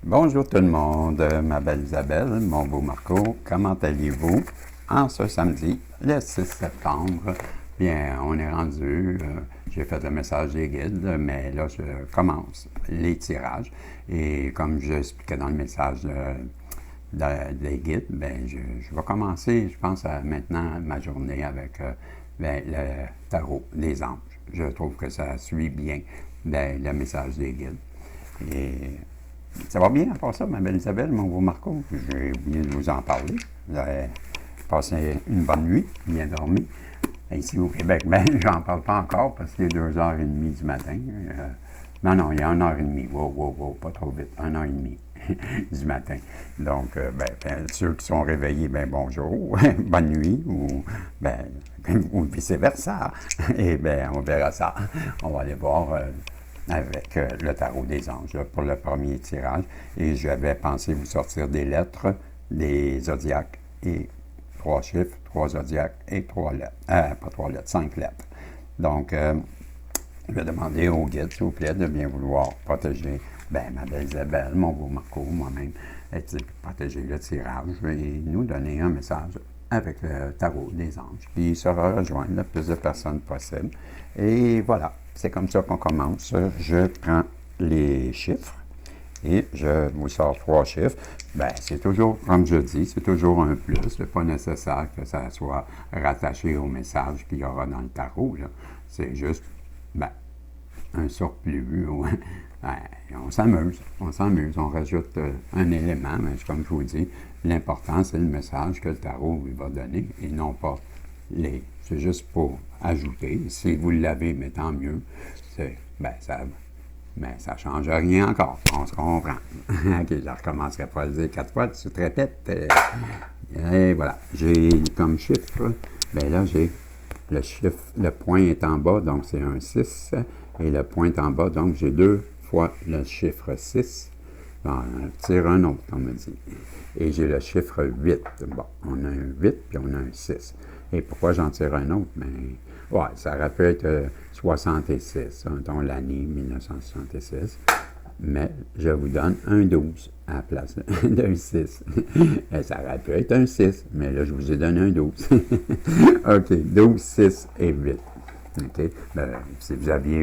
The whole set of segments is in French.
Bonjour tout le monde, ma belle Isabelle, mon beau Marco, comment allez-vous? En ce samedi, le 6 septembre, bien, on est rendu, j'ai fait le message des guides, mais là, je commence les tirages. Et comme je expliquais dans le message des guides, bien, je vais commencer, je pense, maintenant ma journée avec le tarot des anges. Je trouve que ça suit bien le message des guides. Et ça va bien à part ça, ma belle Isabelle, mon beau Marco. J'ai oublié de vous en parler. Vous avez passé une bonne nuit, bien dormi. Et ici au Québec, ben, j'en parle pas encore parce qu'il est 2h30 du matin. Non, il y a 1h30. Wow, pas trop vite. 1h30 du matin. Donc, ceux qui sont réveillés, ben bonjour, bonne nuit, ou vice-versa. Et bien, on verra ça. On va aller voir avec le tarot des anges là, pour le premier tirage. Et j'avais pensé vous sortir des lettres, des zodiaques et 3 chiffres, 3 zodiaques et 3 lettres. Pas 3 lettres, 5 lettres. Donc, je vais demander au guide, s'il vous plaît, de bien vouloir protéger ma belle Isabelle, mon beau Marco, moi-même, protéger le tirage et nous donner un message avec le tarot des anges. Puis il sera rejoindre le plus de personnes possible. Et voilà, c'est comme ça qu'on commence. Je prends les chiffres et je vous sors 3 chiffres. C'est toujours, comme je dis, c'est toujours un plus. C'est pas nécessaire que ça soit rattaché au message qu'il y aura dans le tarot. C'est juste, un surplus. On s'amuse, on rajoute un élément, mais comme je vous dis, l'important, c'est le message que le tarot il va donner et non pas les. C'est juste pour ajouter. Si vous l'avez, mais tant mieux. Ça ne change rien encore. On se comprend. OK, je ne recommencerai pas à le dire 4 fois, tu te répètes. Et voilà. J'ai comme chiffre, là, j'ai le chiffre, le point est en bas, donc c'est un 6. Et le point est en bas, donc j'ai 2 fois le chiffre 6. On tire un autre, on me dit. Et j'ai le chiffre 8. Bon, on a un 8, puis on a un 6. Et pourquoi j'en tire un autre? Ça aurait pu être 66, dont l'année 1966. Mais je vous donne un 12 à la place d'un 6. Ça aurait pu être un 6, mais là, je vous ai donné un 12. OK, 12, 6 et 8. OK? Si vous aviez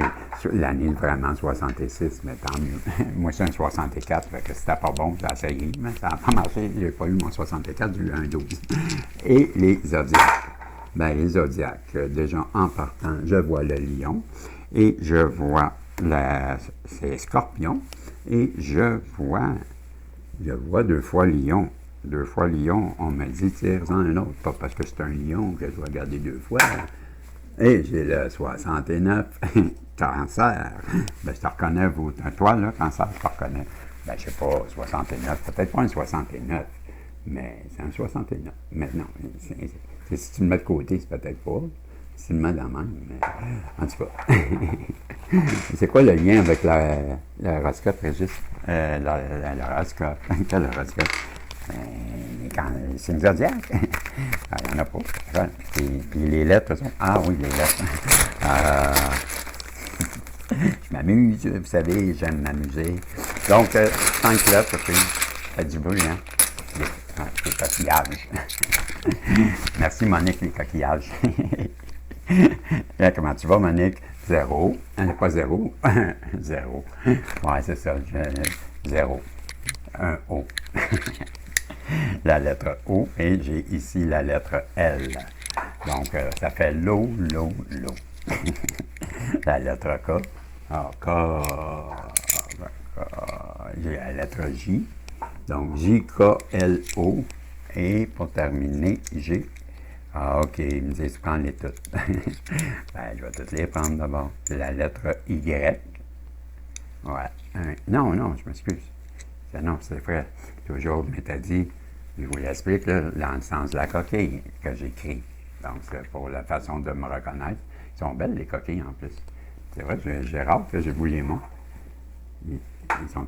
l'année vraiment 66, mais tant mieux. Moi, c'est un 64, fait que c'était pas bon, j'ai essayé, mais ça n'a pas marché. J'ai pas eu mon 64, j'ai eu un 12. Et les zodiaques. Les zodiaques, déjà en partant, je vois le lion et je vois c'est scorpion et je vois 2 fois lion. 2 fois lion, on me dit tire-en un autre, pas parce que c'est un lion que je dois garder 2 fois. Et j'ai le 69, cancer. Je te reconnais, toi, là, cancer, je te reconnais. Je sais pas, 69, peut-être pas un 69, mais c'est un 69. Mais non, si tu le mets de côté, c'est peut-être pas. Si tu le mets dans la main, mais en tout cas. C'est quoi le lien avec l'horoscope, Régis? L'horoscope. Quel horoscope? C'est une zodiaque. Il n'y en a pas. Puis les lettres sont. Ah oui, les lettres. Je m'amuse, vous savez, j'aime m'amuser. Donc, 5 lettres, ça fait du bruit, hein? Les coquillages. Merci, Monique, les coquillages. Comment tu vas, Monique? 0. Pas 0. 0. Ouais, c'est ça. 0. Un O. La lettre O et j'ai ici la lettre L. Donc, ça fait l'eau. La lettre K. J'ai la lettre J. Donc, J-K-L-O. Et pour terminer, G. OK, ils me disent prends-les toutes. Je vais toutes les prendre d'abord. La lettre Y. Ouais. Non, je m'excuse. Non, c'est vrai. Toujours, mais t'as dit, je vous l'explique, dans le sens de la coquille que j'écris. Donc, c'est pour la façon de me reconnaître. Ils sont belles, les coquilles, en plus. C'est vrai, j'ai hâte que j'ai voulu les mots. Ils sont...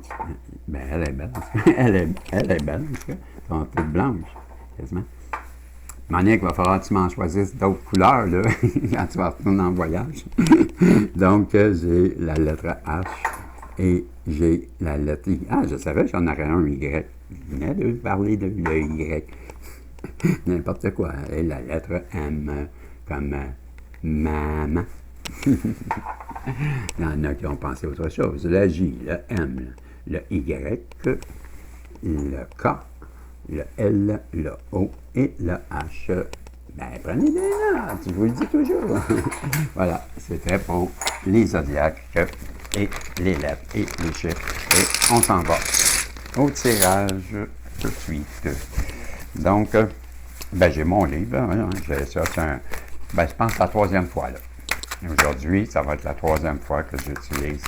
elle est belle. Elle est belle, parce qu'elles sont toutes blanches, quasiment. Monique, il va falloir que tu m'en choisisses d'autres couleurs, là, quand tu vas retourner en voyage. Donc, j'ai la lettre H. Et j'ai la lettre I. Ah, je savais que j'en aurais un Y. Je venais de parler de le Y. N'importe quoi. Et la lettre M, comme maman. Il y en a qui ont pensé autre chose. Le J, le M, le Y, le K, le L, le O et le H. Ben, prenez des notes, je vous le dis toujours. Voilà, c'était pour les zodiaques et les lettres et les chiffres. Et on s'en va au tirage tout de suite. Donc, ben, j'ai mon livre. Hein, je pense la troisième fois. Là. Aujourd'hui, ça va être la troisième fois que j'utilise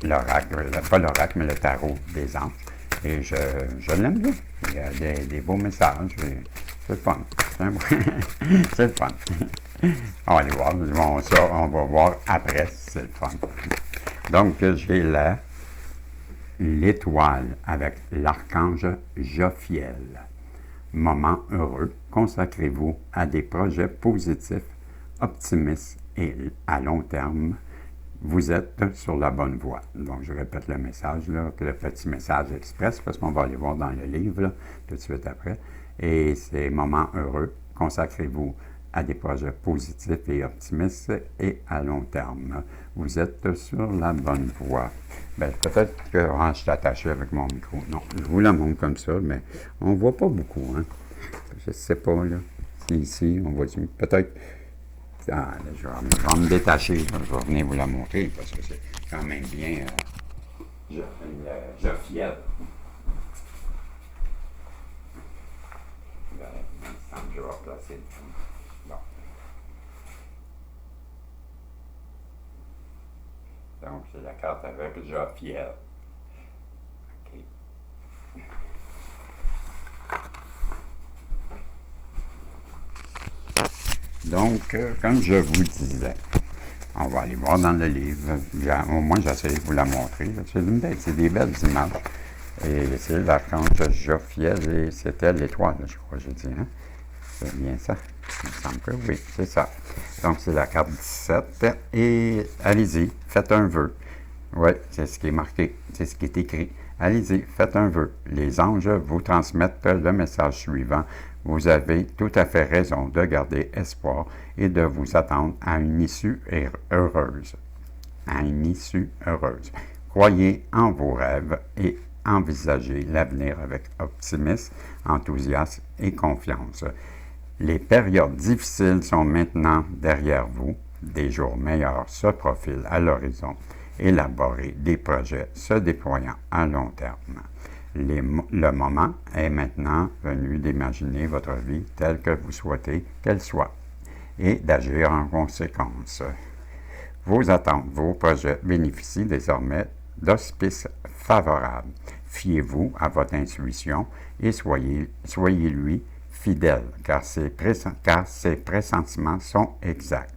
l'oracle, pas l'oracle, mais le tarot des anges. Et je l'aime bien. Il y a des beaux messages. C'est le fun. C'est le fun. On va aller voir. On va voir après si c'est le fun. Donc, j'ai l'étoile avec l'archange Jophiel. Moment heureux. Consacrez-vous à des projets positifs, optimistes et à long terme. Vous êtes sur la bonne voie. Donc, je répète le message, là, le petit message express, parce qu'on va aller voir dans le livre, là, tout de suite après. Et c'est moment heureux. Consacrez-vous à des projets positifs et optimistes et à long terme. Vous êtes sur la bonne voie. Bien, peut-être que je suis attaché avec mon micro. Non, je vous le montre comme ça, mais on ne voit pas beaucoup. Hein? Je ne sais pas, là. C'est ici, on voit peut-être. Ah, là, je vais me détacher. Là. Je vais venir vous la montrer parce que c'est quand même bien. Je fiel. Je vais replacer le fond. Bon. Donc, c'est la carte avec Jophiel. OK. Donc, comme je vous disais, on va aller voir dans le livre. Au moins, j'essaie de vous la montrer. C'est des belles images. Et c'est l'archange Jophiel et c'était l'étoile, je crois que j'ai dit. Hein? C'est bien ça. Il me semble que oui, c'est ça. Donc, c'est la carte 17. Et allez-y, faites un vœu. Oui, c'est ce qui est marqué, c'est ce qui est écrit. Allez-y, faites un vœu. Les anges vous transmettent le message suivant. Vous avez tout à fait raison de garder espoir et de vous attendre à une issue heureuse. À une issue heureuse. Croyez en vos rêves et envisagez l'avenir avec optimisme, enthousiasme et confiance. Les périodes difficiles sont maintenant derrière vous. Des jours meilleurs se profilent à l'horizon. Élaborez des projets se déployant à long terme. Le moment est maintenant venu d'imaginer votre vie telle que vous souhaitez qu'elle soit et d'agir en conséquence. Vos attentes, vos projets bénéficient désormais d'auspices favorables. Fiez-vous à votre intuition et soyez-lui fidèle, car ses pressentiments sont exacts.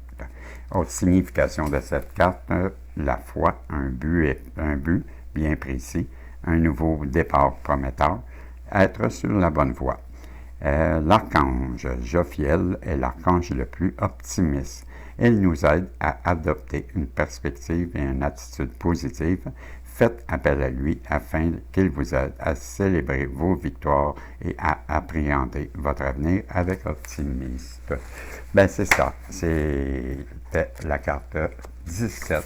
Autre signification de cette carte, la foi, un but bien précis, un nouveau départ prometteur, être sur la bonne voie. L'archange Jophiel est l'archange le plus optimiste. Il nous aide à adopter une perspective et une attitude positive. Faites appel à lui afin qu'il vous aide à célébrer vos victoires et à appréhender votre avenir avec optimisme. Ben c'est ça, c'était la carte 17.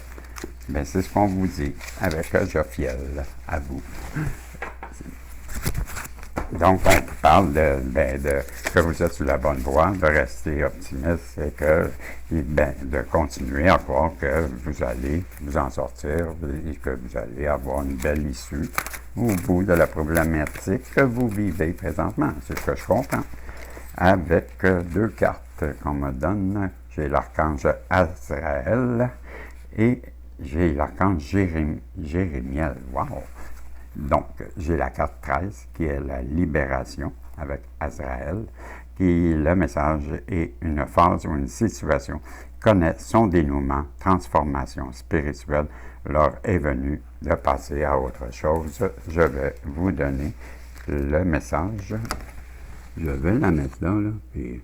Ben c'est ce qu'on vous dit avec Jophiel à vous. Donc, on parle de que vous êtes sur la bonne voie, de rester optimiste et de continuer à croire que vous allez vous en sortir et que vous allez avoir une belle issue au bout de la problématique que vous vivez présentement. C'est ce que je comprends. Avec deux cartes qu'on me donne, j'ai l'archange Azraël et j'ai l'archange Jérémiel. Wow! Donc, j'ai la carte 13 qui est la libération avec Azraël, qui le message est une phase ou une situation connaît son dénouement, transformation spirituelle, leur est venue de passer à autre chose. Je vais vous donner le message. Je vais la mettre là, puis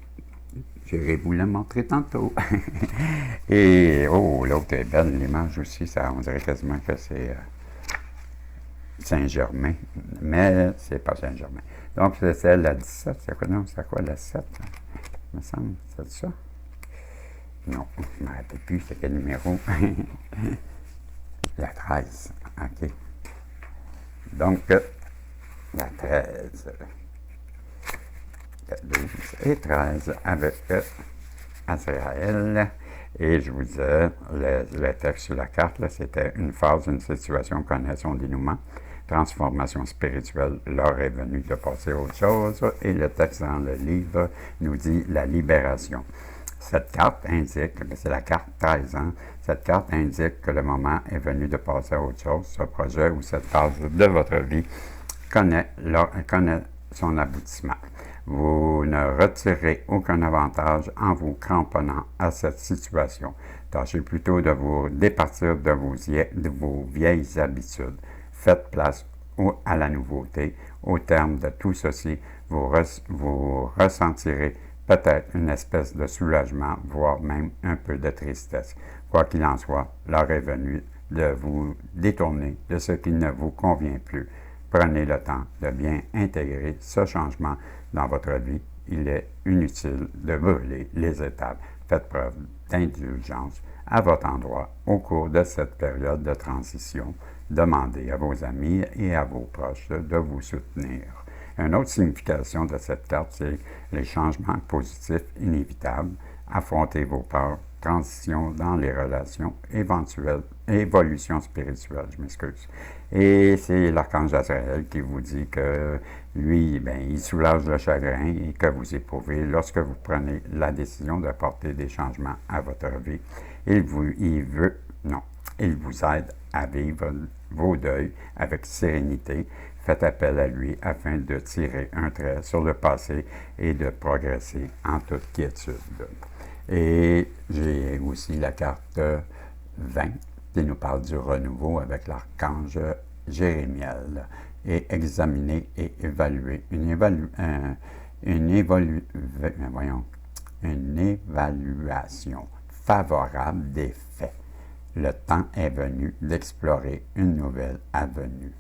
J'irai vous la montrer tantôt. Et, oh, l'autre est belle, l'image aussi, ça, on dirait quasiment que c'est Saint-Germain, mais c'est pas Saint-Germain. Donc, c'est la 17, c'est quoi, non, c'est quoi la 7? Il me semble, c'est ça? Non, je ne me rappelle plus, c'est quel numéro? La 13, ok. Donc, la 13, la 12 et 13 avec Azraël. Et je vous disais, le texte sur la carte, c'était une phase, une situation, connaît son dénouement, transformation spirituelle, l'heure est venue de passer à autre chose. Et le texte dans le livre nous dit la libération. Cette carte indique, c'est la carte 13 ans, cette carte indique que le moment est venu de passer à autre chose. Ce projet ou cette phase de votre vie connaît son aboutissement. Vous ne retirez aucun avantage en vous cramponnant à cette situation. Tâchez plutôt de vous départir de vos vieilles habitudes. Faites place à la nouveauté. Au terme de tout ceci, vous ressentirez peut-être une espèce de soulagement, voire même un peu de tristesse. Quoi qu'il en soit, l'heure est venue de vous détourner de ce qui ne vous convient plus. Prenez le temps de bien intégrer ce changement dans votre vie. Il est inutile de brûler les étapes. Faites preuve d'indulgence à votre endroit au cours de cette période de transition. Demandez à vos amis et à vos proches de vous soutenir. Une autre signification de cette carte, c'est les changements positifs inévitables. Affrontez vos peurs, transition dans les relations, évolution spirituelle, je m'excuse. Et c'est l'archange Azraël qui vous dit que lui, il soulage le chagrin et que vous éprouvez lorsque vous prenez la décision d'apporter des changements à votre vie. Il vous aide à vivre vos deuils avec sérénité. Faites appel à lui afin de tirer un trait sur le passé et de progresser en toute quiétude. Et j'ai aussi la carte 20 qui nous parle du renouveau avec l'archange Jérémiel. Et examiner et évaluer. Une évaluation favorable des faits. Le temps est venu d'explorer une nouvelle avenue.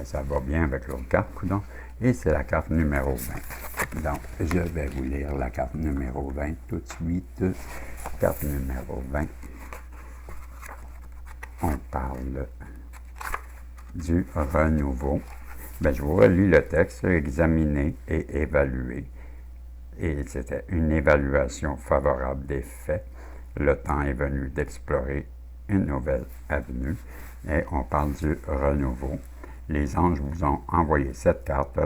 Ça va bien avec l'autre carte, coudonc. Et c'est la carte numéro 20. Donc, je vais vous lire la carte numéro 20 tout de suite. Carte numéro 20. On parle du renouveau. Je vous relis le texte, examiner et évaluer. Et c'était une évaluation favorable des faits. Le temps est venu d'explorer une nouvelle avenue. Et on parle du renouveau. Les anges vous ont envoyé cette carte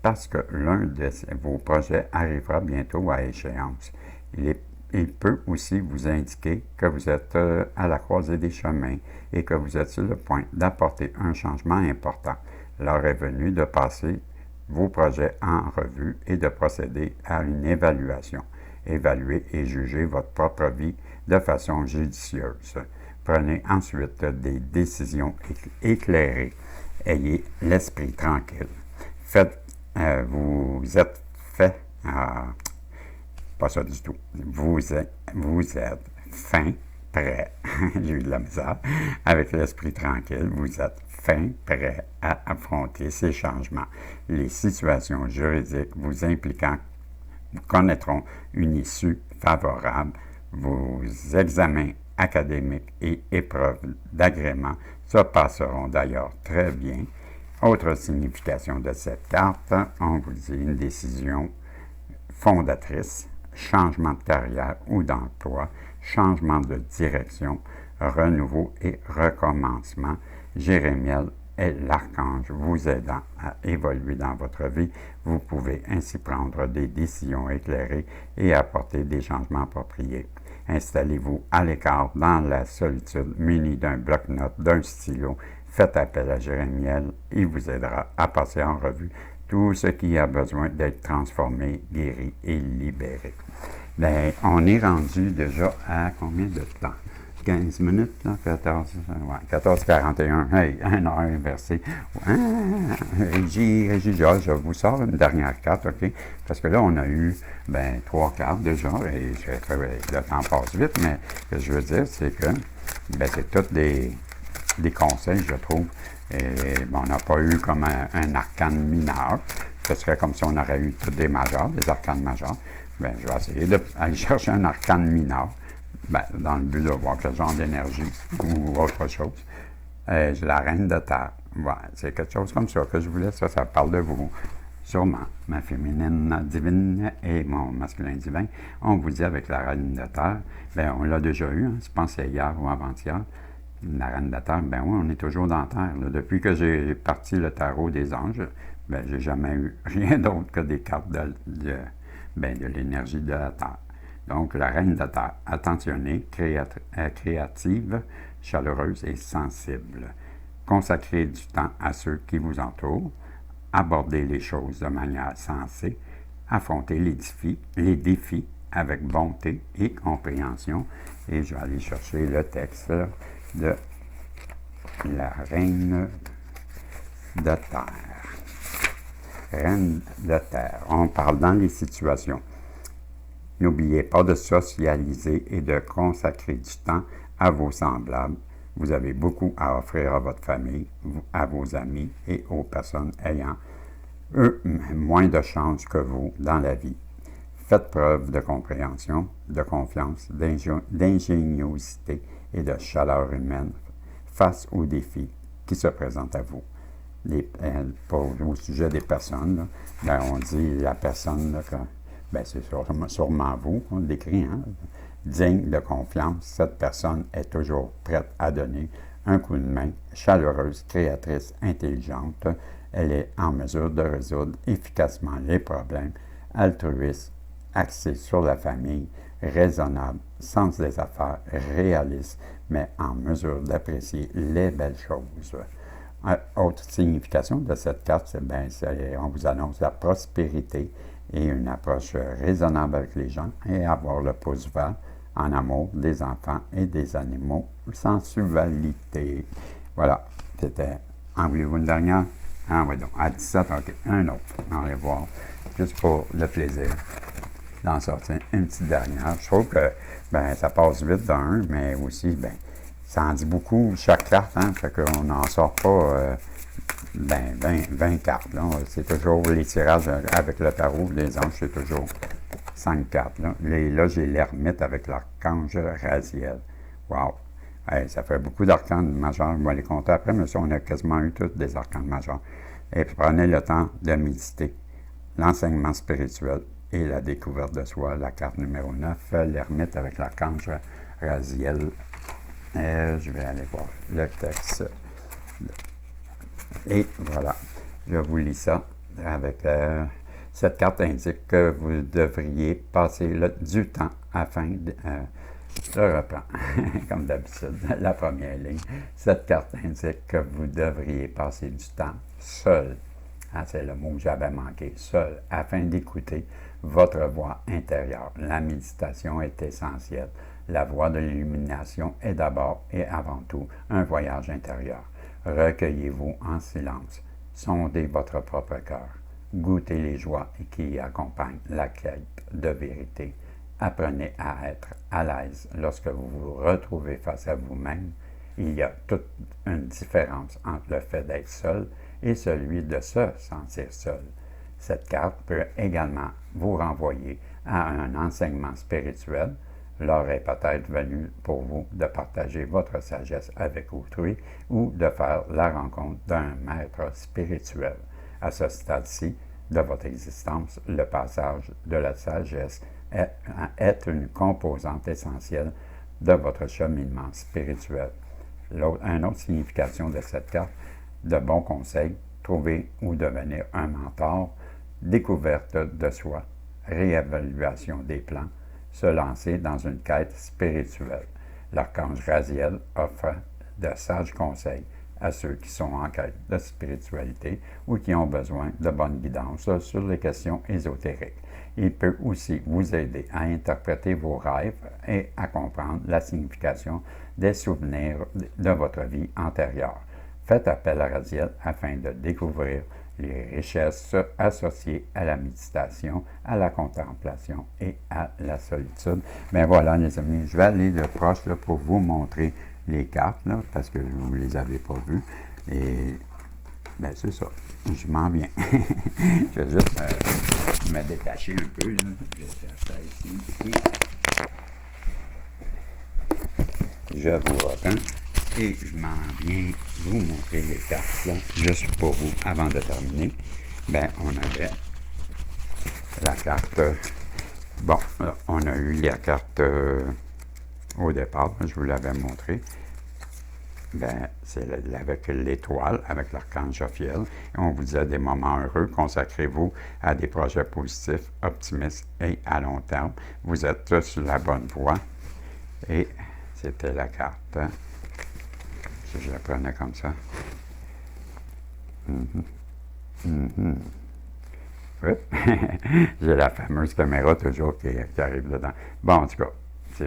parce que l'un de vos projets arrivera bientôt à échéance. Il peut aussi vous indiquer que vous êtes à la croisée des chemins et que vous êtes sur le point d'apporter un changement important. L'heure est venue de passer vos projets en revue et de procéder à une évaluation. Évaluer et juger votre propre vie de façon judicieuse. Prenez ensuite des décisions éclairées. Ayez l'esprit tranquille. Vous êtes fait... pas ça du tout. Vous êtes fin, prêt. J'ai eu de la misère. Avec l'esprit tranquille, vous êtes fin, prêt à affronter ces changements. Les situations juridiques vous impliquant connaîtront une issue favorable. Vos examens académiques et épreuves d'agrément se passeront d'ailleurs très bien. Autre signification de cette carte, on vous dit une décision fondatrice, changement de carrière ou d'emploi, changement de direction, renouveau et recommencement. Jérémiel est l'archange vous aidant à évoluer dans votre vie. Vous pouvez ainsi prendre des décisions éclairées et apporter des changements appropriés. Installez-vous à l'écart dans la solitude, muni d'un bloc-notes, d'un stylo. Faites appel à Jérémiel, il vous aidera à passer en revue tout ce qui a besoin d'être transformé, guéri et libéré. On est rendu déjà à combien de temps? 15 minutes, là, 14h41. Hey, 1 heure inversée. Régie, je vous sors une dernière carte, OK? Parce que là, on a eu, 3 cartes déjà, et le temps passe vite, mais ce que je veux dire, c'est que, c'est tous des conseils, je trouve. Et on n'a pas eu comme un arcane mineur. Ce serait comme si on aurait eu tous des majeurs, des arcanes majeurs. Je vais essayer d'aller chercher un arcane mineur, dans le but de voir quel genre d'énergie ou autre chose. La reine de terre. Voilà, c'est quelque chose comme ça que je voulais. Ça parle de vous. Sûrement, ma féminine divine et mon masculin divin. On vous dit avec la reine de terre, on l'a déjà eu, je pense que c'est hier ou avant-hier. La reine de terre, oui, on est toujours dans la terre. Là. Depuis que j'ai parti le tarot des anges, j'ai jamais eu rien d'autre que des cartes de l'énergie de la terre. Donc, la reine de terre, attentionnée, créative, chaleureuse et sensible. Consacrez du temps à ceux qui vous entourent. Abordez les choses de manière sensée. Affrontez les défis avec bonté et compréhension. Et je vais aller chercher le texte de la reine de terre. Reine de terre. On parle dans les situations. N'oubliez pas de socialiser et de consacrer du temps à vos semblables. Vous avez beaucoup à offrir à votre famille, à vos amis et aux personnes ayant, moins de chance que vous dans la vie. Faites preuve de compréhension, de confiance, d'ingéniosité et de chaleur humaine face aux défis qui se présentent à vous. Au sujet des personnes, on dit la personne, là, c'est sûrement vous, on le décrit, digne de confiance, cette personne est toujours prête à donner un coup de main, chaleureuse, créatrice, intelligente. Elle est en mesure de résoudre efficacement les problèmes, altruiste, axée sur la famille, raisonnable, sens des affaires, réaliste, mais en mesure d'apprécier les belles choses. Autre signification de cette carte, on vous annonce la prospérité et une approche raisonnable avec les gens et avoir le pouce vert en amour des enfants et des animaux, sensualité. Voilà, c'était. En voulez-vous une dernière? Ah oui, donc, à 17, OK, un autre. On va voir, juste pour le plaisir d'en sortir une petite dernière. Je trouve que, ça passe vite d'un, mais aussi, ça en dit beaucoup, chaque carte, fait qu'on n'en sort pas, 20 cartes, là. C'est toujours les tirages avec le tarot, les anges, c'est toujours 5 cartes, là. Là, j'ai l'ermite avec l'archange Raziel. Wow! Hey, ça fait beaucoup d'arcanes majeurs. On va les compter après, mais ça, on a quasiment eu tous des arcanes majeurs. Et puis, prenez le temps de méditer. L'enseignement spirituel et la découverte de soi, la carte numéro 9, l'ermite avec l'archange Raziel. Je vais aller voir le texte. Et voilà, je vous lis ça avec cette carte indique que vous devriez passer du temps afin de... je reprends, comme d'habitude, la première ligne. Cette carte indique que vous devriez passer du temps seul. C'est le mot que j'avais manqué, seul, afin d'écouter votre voix intérieure. La méditation est essentielle. La voie de l'illumination est d'abord et avant tout un voyage intérieur. Recueillez-vous en silence. Sondez votre propre cœur. Goûtez les joies qui accompagnent la quête de vérité. Apprenez à être à l'aise lorsque vous vous retrouvez face à vous-même. Il y a toute une différence entre le fait d'être seul et celui de se sentir seul. Cette carte peut également vous renvoyer à un enseignement spirituel. L'heure est peut-être venue pour vous de partager votre sagesse avec autrui ou de faire la rencontre d'un maître spirituel. À ce stade-ci de votre existence, le passage de la sagesse est une composante essentielle de votre cheminement spirituel. Une autre signification de cette carte, de bons conseils, trouver ou devenir un mentor, découverte de soi, réévaluation des plans, se lancer dans une quête spirituelle. L'archange Raziel offre de sages conseils à ceux qui sont en quête de spiritualité ou qui ont besoin de bonne guidance sur les questions ésotériques. Il peut aussi vous aider à interpréter vos rêves et à comprendre la signification des souvenirs de votre vie antérieure. Faites appel à Raziel afin de découvrir les richesses associées à la méditation, à la contemplation et à la solitude. Bien voilà, les amis, je vais aller de proche là, pour vous montrer les cartes, là, parce que vous ne les avez pas vues. Et bien, c'est ça. Je m'en viens. Je vais juste me détacher un peu. Là. Je vais faire ça ici. Je vous reprends. Et je m'en viens vous montrer les cartes, là, juste pour vous, avant de terminer. Ben, on avait la carte. Bon, on a eu la carte au départ, je vous l'avais montré. Ben, c'est avec l'étoile, avec l'archange Jophiel. Et on vous disait des moments heureux. Consacrez-vous à des projets positifs, optimistes et à long terme. Vous êtes sur la bonne voie. Et c'était la carte. Je la prenais comme ça. J'ai la fameuse caméra toujours qui arrive dedans. Bon, en tout cas,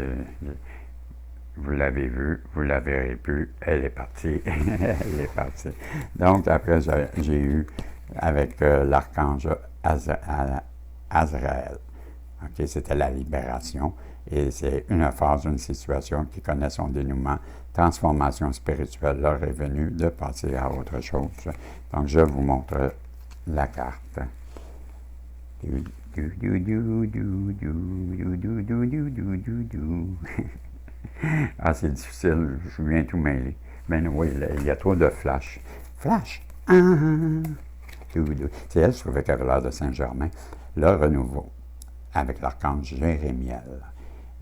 vous l'avez vu, vous la verrez plus, elle est partie. Elle est partie. Donc, après, j'ai eu avec l'archange Azraël. Okay, c'était la libération. Et c'est une phase, une situation qui connaît son dénouement. Transformation spirituelle, l'heure est venue de passer à autre chose. Donc, je vous montre la carte. Ah, c'est difficile, je viens tout mêler. Mais oui, il y a trop de flash. Flash! C'est elle, je trouvais qu'elle avait l'air de Saint-Germain. Le renouveau, avec l'archange Jérémiel.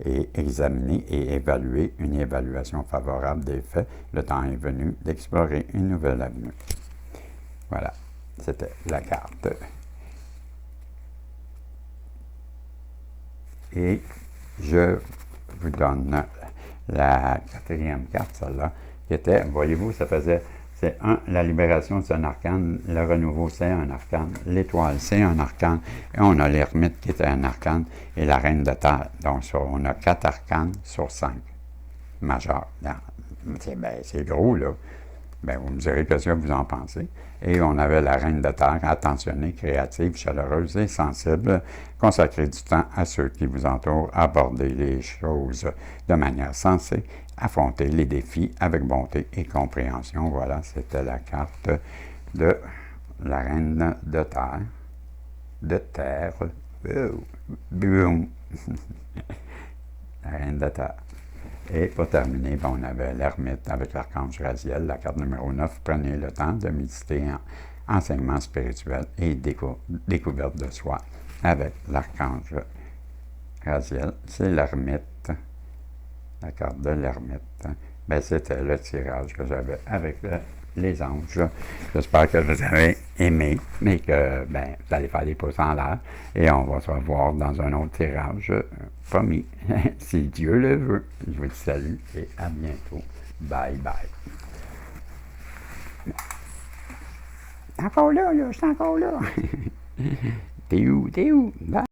Et examiner et évaluer une évaluation favorable des faits. Le temps est venu d'explorer une nouvelle avenue. Voilà, c'était la carte. Et je vous donne la quatrième carte, celle-là, qui était, voyez-vous, ça faisait, c'est la libération, c'est un arcane, le renouveau, c'est un arcane, l'étoile, c'est un arcane, et on a l'ermite qui était un arcane, et la reine de terre. Donc, on a 4 arcanes sur 5 majeurs. C'est gros, là. Bien, vous me direz ce que vous en pensez. Et on avait la reine de terre, attentionnée, créative, chaleureuse et sensible. Consacrez du temps à ceux qui vous entourent, aborder les choses de manière sensée, affronter les défis avec bonté et compréhension. Voilà, c'était la carte de la reine de terre. De terre. Boum. La reine de terre. Et pour terminer, on avait l'ermite avec l'archange Raziel, la carte numéro 9. Prenez le temps de méditer en enseignement spirituel et découverte de soi avec l'archange Raziel. C'est l'ermite, la carte de l'ermite. Ben, c'était le tirage que j'avais avec les anges. J'espère que vous avez aimé, mais que vous allez faire des pouces en l'air. Et on va se revoir dans un autre tirage, promis, si Dieu le veut. Je vous dis salut et à bientôt. Bye bye. Encore là, je suis encore là. T'es où? Bye.